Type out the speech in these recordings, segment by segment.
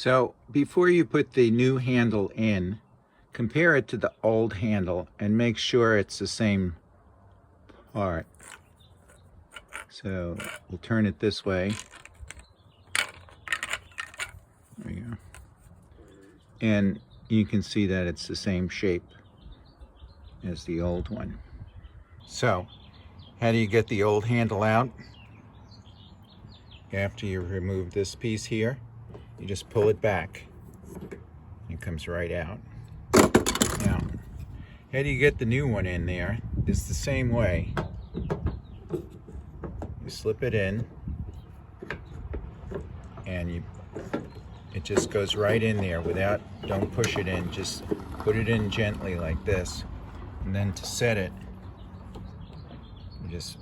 So before you put the new handle in, compare it to the old handle and make sure it's the same part. So we'll turn it this way. There we go. And you can see that it's the same shape as the old one. So, how do you get the old handle out? After you remove this piece here, you just pull it back. It comes right out. Now, how do you get the new one in there? It's the same way. You slip it in, and it just goes right in there without, don't push it in, just put it in gently like this. And then to set it, you just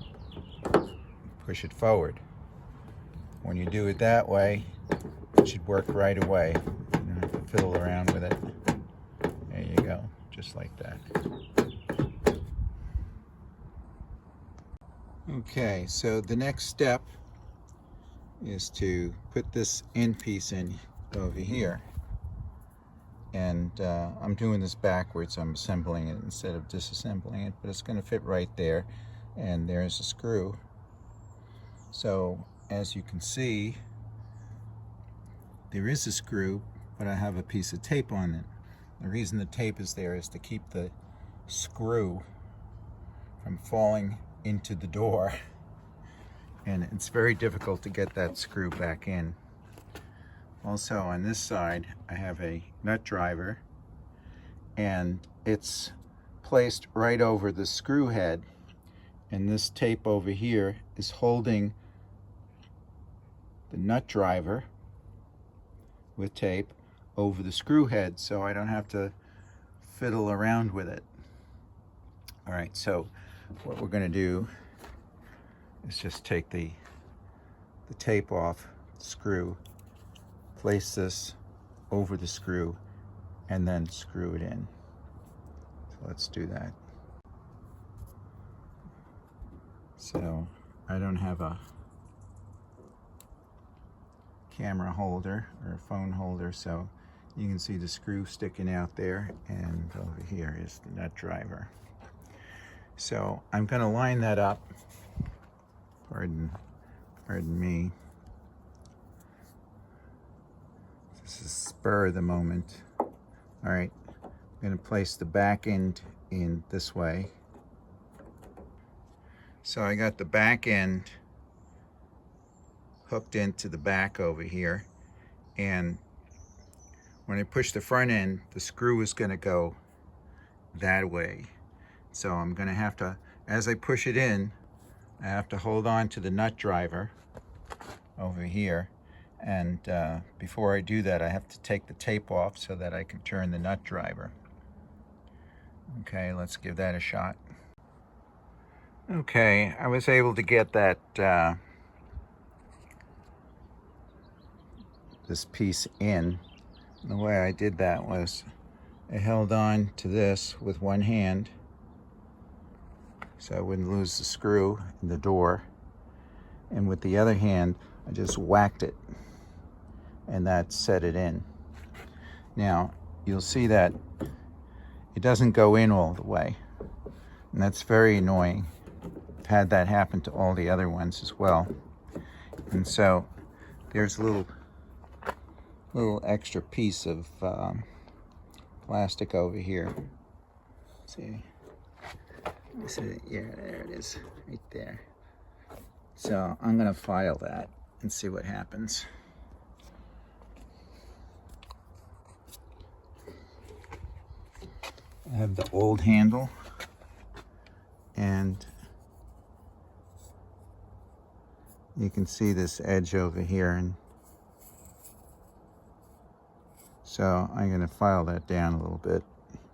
push it forward. When you do it that way, it should work right away. You don't have to fiddle around with it. There you go, just like that. Okay, so the next step is to put this end piece in over here. And I'm doing this backwards. I'm assembling it instead of disassembling it, but it's going to fit right there. And there's a screw. So as you can see, there is a screw, but I have a piece of tape on it. The reason the tape is there is to keep the screw from falling into the door. And it's very difficult to get that screw back in. Also on this side, I have a nut driver, and it's placed right over the screw head. And this tape over here is holding the nut driver with tape over the screw head, so I don't have to fiddle around with it. All right, so what we're going to do is just take the tape off the screw, place this over the screw, and then screw it in. So let's do that. So I don't have a camera holder or a phone holder, so you can see the screw sticking out there, and over here is the nut driver. So I'm going to line that up. Pardon me. This is spur of the moment. All right, I'm going to place the back end in this way. So I got the back end hooked into the back over here, and when I push the front end, the screw is going to go that way. So I'm going to have to, as I push it in, I have to hold on to the nut driver over here, and before I do that, I have to take the tape off so that I can turn the nut driver. Okay, let's give that a shot. Okay, I was able to get that this piece in. And the way I did that was I held on to this with one hand so I wouldn't lose the screw in the door, and with the other hand I just whacked it, and that set it in. Now you'll see that it doesn't go in all the way, and that's very annoying. I've had that happen to all the other ones as well. And so there's a little extra piece of plastic over here. Let's see. Yeah, there it is, right there. So I'm going to file that and see what happens. I have the old handle, and you can see this edge over here, and so I'm going to file that down a little bit,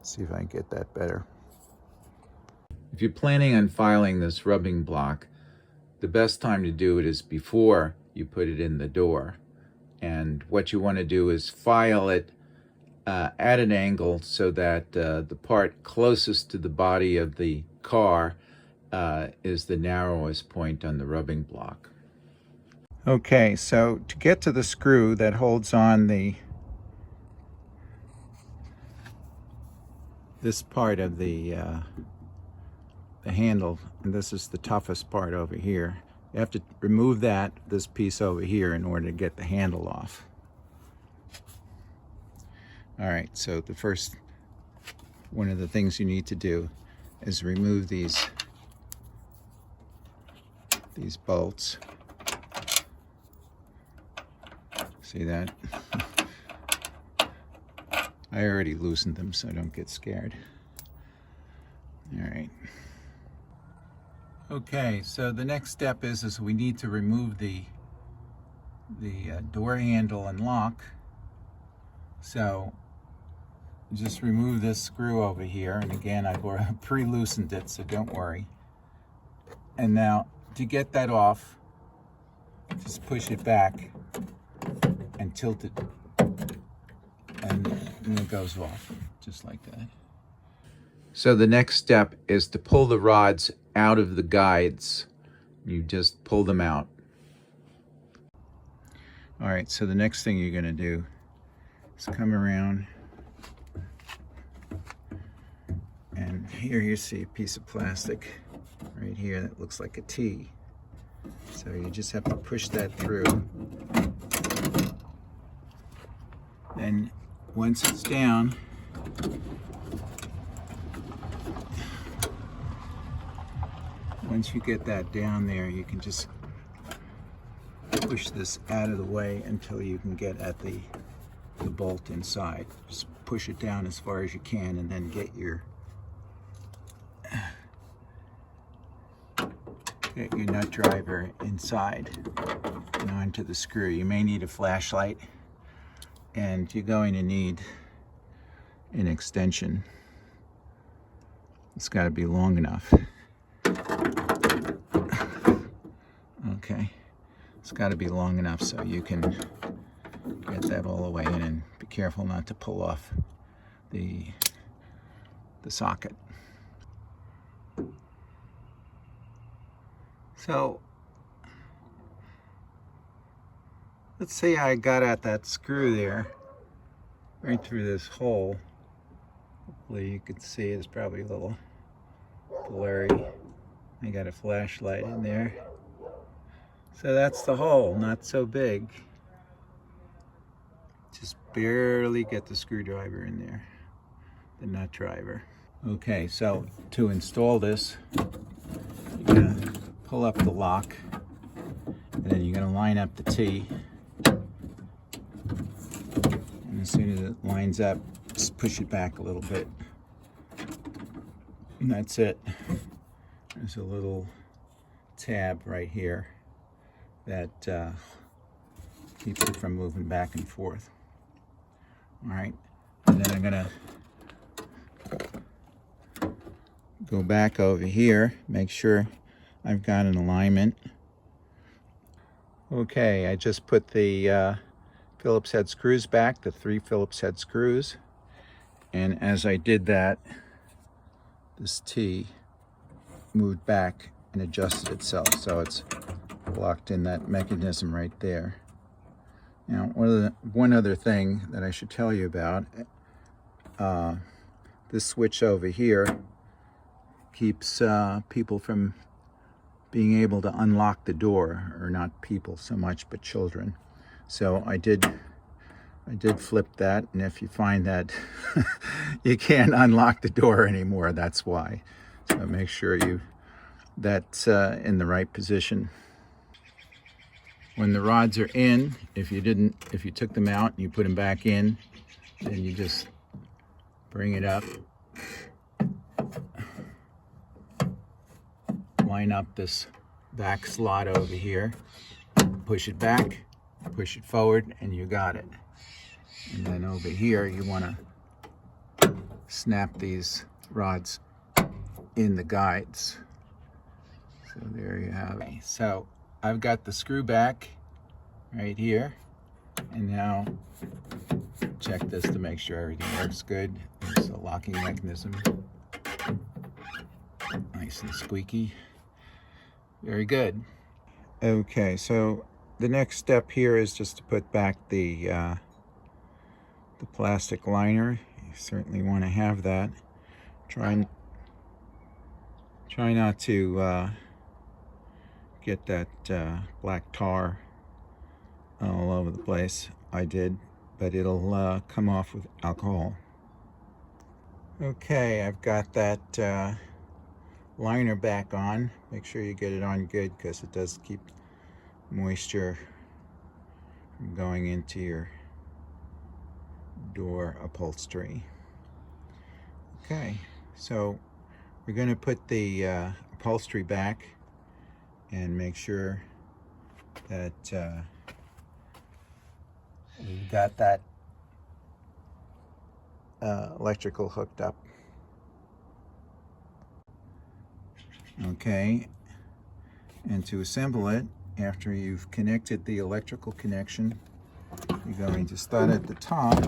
see if I can get that better. If you're planning on filing this rubbing block, the best time to do it is before you put it in the door. And what you want to do is file it at an angle so that the part closest to the body of the car is the narrowest point on the rubbing block. Okay, so to get to the screw that holds on the this part of the handle, and this is the toughest part over here. You have to remove this piece over here in order to get the handle off. All right, so one of the things you need to do is remove these bolts. See that? I already loosened them, so don't get scared. All right. Okay, so the next step is we need to remove the door handle and lock. So just remove this screw over here, and again, I've pre-loosened it, so don't worry. And now to get that off, just push it back and tilt it, and it goes off just like that. So the next step is to pull the rods out of the guides. You just pull them out. All right, so the next thing you're going to do is come around, and here you see a piece of plastic right here that looks like a T. So you just have to push that through. Then once it's down, once you get that down there, you can just push this out of the way until you can get at the bolt inside. Just push it down as far as you can, and then get your nut driver inside and onto the screw. You may need a flashlight, and you're going to need an extension. It's got to be long enough. Okay, it's got to be long enough so you can get that all the way in, and be careful not to pull off the socket. So let's say I got at that screw there, right through this hole. Hopefully you can see it's probably a little blurry. I got a flashlight in there. So that's the hole, not so big. Just barely get the screwdriver in there, the nut driver. Okay, so to install this, you're gonna pull up the lock, and then you're gonna line up the T. And as soon as it lines up, just push it back a little bit. And that's it. There's a little tab right here that keeps it from moving back and forth. All right, and then I'm gonna go back over here, make sure I've got an alignment. Okay, I just put the Phillips head screws back, the 3 Phillips head screws, and as I did that, this T moved back and adjusted itself, so it's locked in that mechanism right there. Now, one other thing that I should tell you about, this switch over here keeps people from being able to unlock the door, or not people so much, but children. So I did flip that, and if you find that you can't unlock the door anymore, that's why. So make sure that's in the right position. When the rods are in, if you took them out and you put them back in, then you just bring it up, line up this back slot over here, push it back, push it forward, and you got it. And then over here, you want to snap these rods in the guides. So there you have it. So I've got the screw back right here, and now check this to make sure everything works good. There's a locking mechanism, nice and squeaky. Very good. Okay, so the next step here is just to put back the plastic liner. You certainly want to have that. Try not to get that black tar all over the place. I did, but it'll come off with alcohol. Okay, I've got that liner back on. Make sure you get it on good, because it does keep moisture from going into your door upholstery. Okay, so we're going to put the upholstery back and make sure that we've got that electrical hooked up. Okay, and to assemble it, after you've connected the electrical connection, you're going to start at the top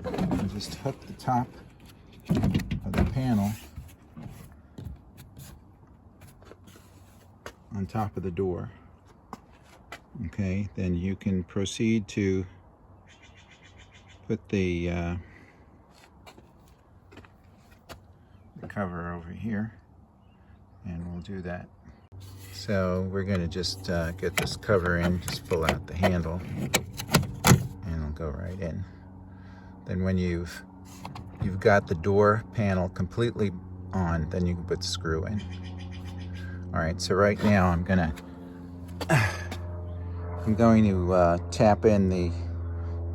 and just hook the top of the panel on top of the door. Okay, then you can proceed to put the cover over here, and we'll do that. So we're going to just get this cover in, just pull out the handle, and it'll go right in. Then when you've got the door panel completely on, then you can put the screw in. All right, so right now I'm going to tap in the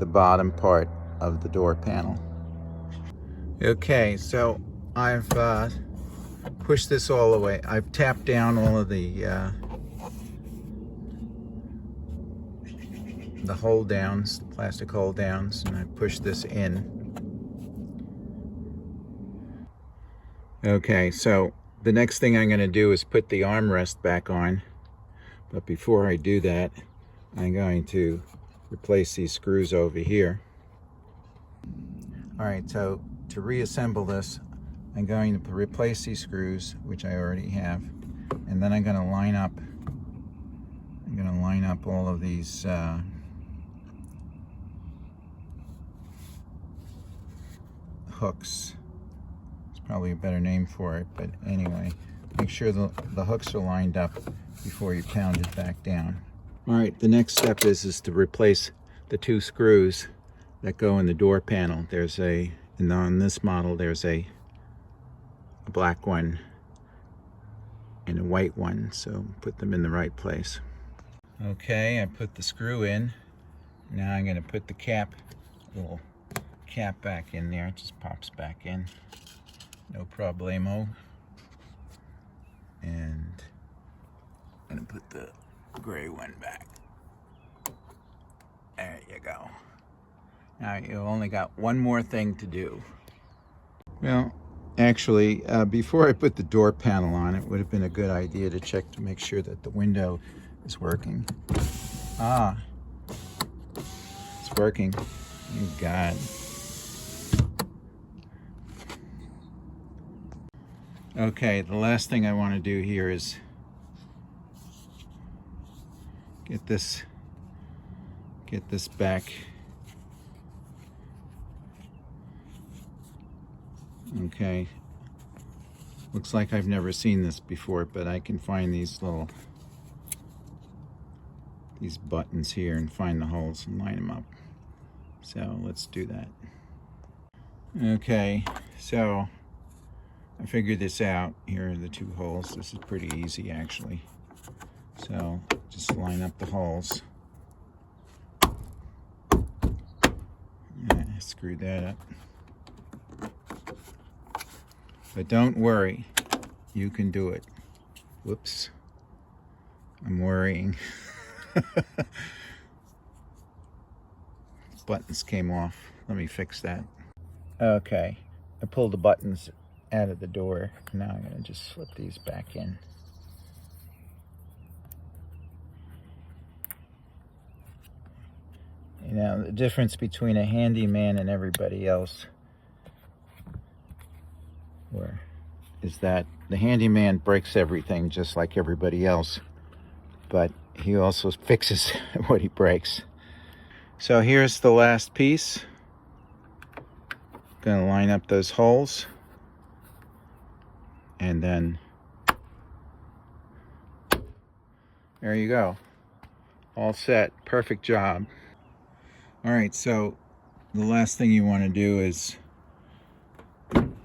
bottom part of the door panel. Okay, so I've pushed this all the way. I've tapped down all of the hold downs, plastic hold downs, and I pushed this in. Okay, so the next thing I'm going to do is put the armrest back on, but before I do that, I'm going to replace these screws over here. All right, so to reassemble this, I'm going to replace these screws, which I already have, and then I'm going to line up all of these hooks. It's probably a better name for it, but anyway, make sure the hooks are lined up before you pound it back down. All right, the next step is to replace the two screws that go in the door panel. There's on this model, there's a black one and a white one, so put them in the right place. Okay, I put the screw in. Now I'm going to put the little cap back in there. It just pops back in, no problemo. And I'm going to put the gray one back. There you go. Now you've only got one more thing to do. Well, actually, before I put the door panel on, it would have been a good idea to check to make sure that the window is working. Ah, it's working. Thank God. Okay, the last thing I want to do here is get this back. Okay, looks like I've never seen this before, but I can find these buttons here and find the holes and line them up. So let's do that. Okay, so I figured this out. Here are the two holes. This is pretty easy, actually. So just line up the holes. Screw that up. But don't worry, you can do it. Whoops, I'm worrying. Buttons came off. Let me fix that. Okay, I pulled the buttons out of the door. Now I'm going to just slip these back in. You know, the difference between a handyman and everybody else is that the handyman breaks everything just like everybody else, but he also fixes what he breaks. So here's the last piece. Gonna line up those holes. and then there you go. All set. Perfect job. All right, so the last thing you want to do is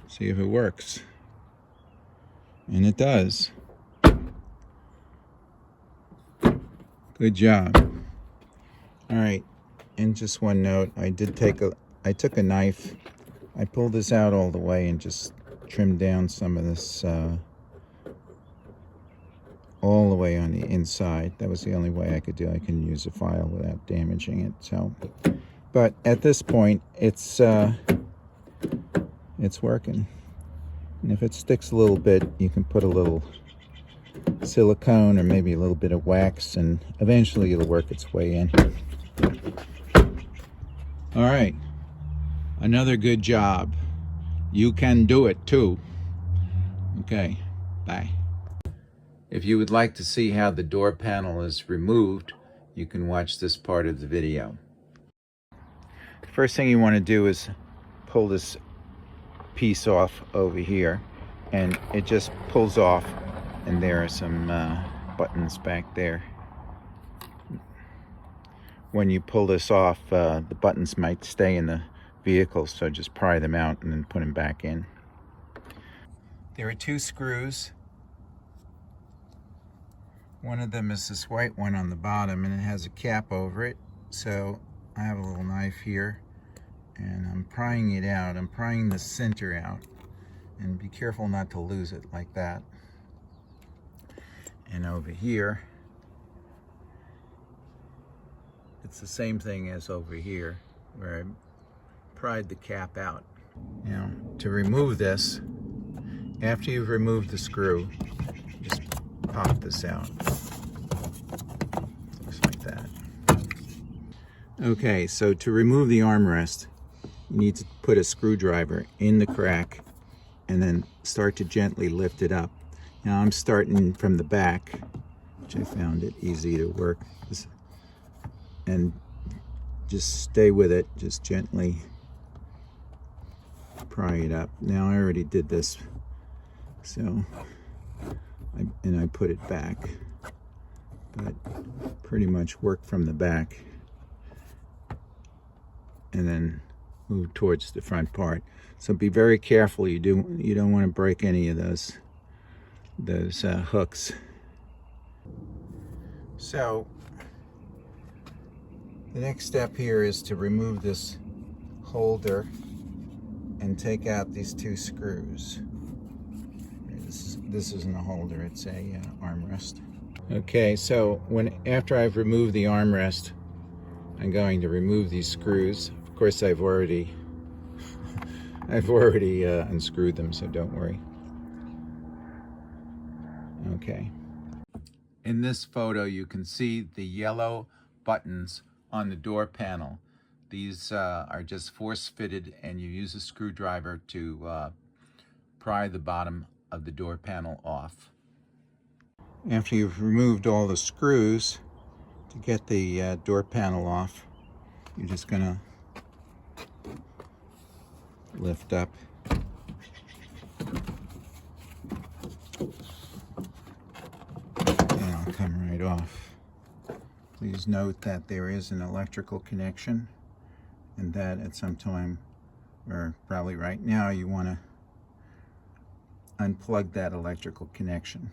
see if it works. And it does. Good job. All right, and just one note, I took a knife, I pulled this out all the way and just trimmed down some of this all the way on the inside. That was the only way I could do it. I couldn't use a file without damaging it. So, but at this point, it's working. And if it sticks a little bit, you can put a little silicone or maybe a little bit of wax, and eventually it'll work its way in. All right, another good job. You can do it too. Okay, bye. If you would like to see how the door panel is removed, you can watch this part of the video. First thing you want to do is pull this piece off over here, and it just pulls off, and there are some buttons back there. When you pull this off, the buttons might stay in the vehicle, so just pry them out and then put them back in. There are two screws. One of them is this white one on the bottom, and it has a cap over it. So I have a little knife here, and I'm prying it out. I'm prying the center out, and be careful not to lose it like that. And over here, it's the same thing as over here, where I pried the cap out. Now, to remove this, after you've removed the screw, just pop this out. Looks like that. Okay, so to remove the armrest, you need to put a screwdriver in the crack and then start to gently lift it up. Now I'm starting from the back, which I found it easy to work. And just stay with it, just gently pry it up. Now I already did this, so I put it back, but pretty much work from the back and then move towards the front part. So be very careful. You don't want to break any of those hooks. So the next step here is to remove this holder and take out these two screws. This isn't a holder, it's a armrest. Okay, so after I've removed the armrest, I'm going to remove these screws. Of course, I've already unscrewed them, so don't worry. Okay. In this photo, you can see the yellow buttons on the door panel. These are just force fitted, and you use a screwdriver to pry the bottom of the door panel off. After you've removed all the screws, to get the door panel off, you're just gonna lift up. And it'll come right off. Please note that there is an electrical connection, and that at some time, or probably right now, you want to unplug that electrical connection.